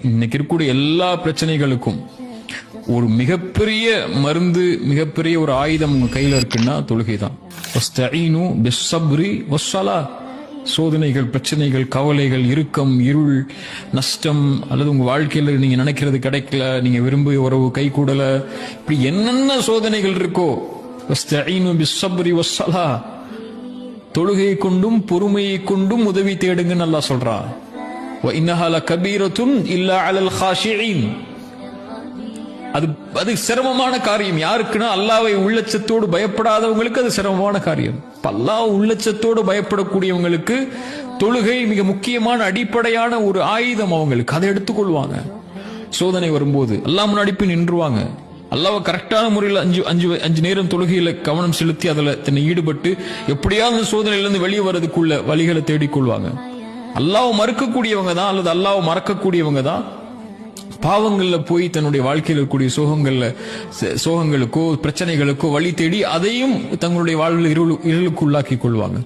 இன்னைக்கு இருக்கக்கூடிய எல்லா பிரச்சனைகளுக்கும் ஒரு மிகப்பெரிய மருந்து, மிகப்பெரிய ஒரு ஆயுதம் உங்க கையில இருக்குன்னா தொழுகை தான். சோதனைகள், பிரச்சனைகள், கவலைகள், இறுக்கம், இருள், நஷ்டம், அல்லது உங்க வாழ்க்கையில நீங்க நினைக்கிறது கிடைக்கல, நீங்க விரும்பிய உறவு கை கூடல, இப்படி என்னென்ன சோதனைகள் இருக்கோ தொழுகையை கொண்டும் பொறுமையை கொண்டும் உதவி தேடுங்கன்னு அல்லாஹ் சொல்றான். அது சிரமமான காரியம். யாருக்குன்னா அல்லாஹ்வை உள்ளச்சத்தோடு பயப்படாதவங்களுக்கு அது சிரமமான காரியம். அல்லாஹ் உள்ளச்சத்தோடு பயப்படக்கூடியவங்களுக்கு தொழுகை மிக முக்கியமான அடிப்படையான ஒரு ஆயுதம். அவங்களுக்கு அதை எடுத்துக்கொள்வாங்க. சோதனை வரும்போது அல்லாஹ் முன்னாடி போய் நின்றுவாங்க. அல்லாஹ்வை கரெக்டான முறையில் அஞ்சு நேரம் தொழுகையில கவனம் செலுத்தி அதில் தன்னை ஈடுபட்டு எப்படியாவது சோதனையிலிருந்து வெளியே வர்றதுக்குள்ள வழிகளை தேடிக்கொள்வாங்க. அல்லாஹ்வை மறுக்கக்கூடியவங்க தான், அல்லது அல்லாஹ்வை மறக்கக்கூடியவங்க தான் பாவங்கள்ல போய் தன்னுடைய வாழ்க்கையில் இருக்கக்கூடிய சோகங்களுக்கோ பிரச்சனைகளுக்கோ வழி தேடி அதையும் தங்களுடைய வாழ்வில் இருளுக்கு உள்ளாக்கி கொள்வாங்க.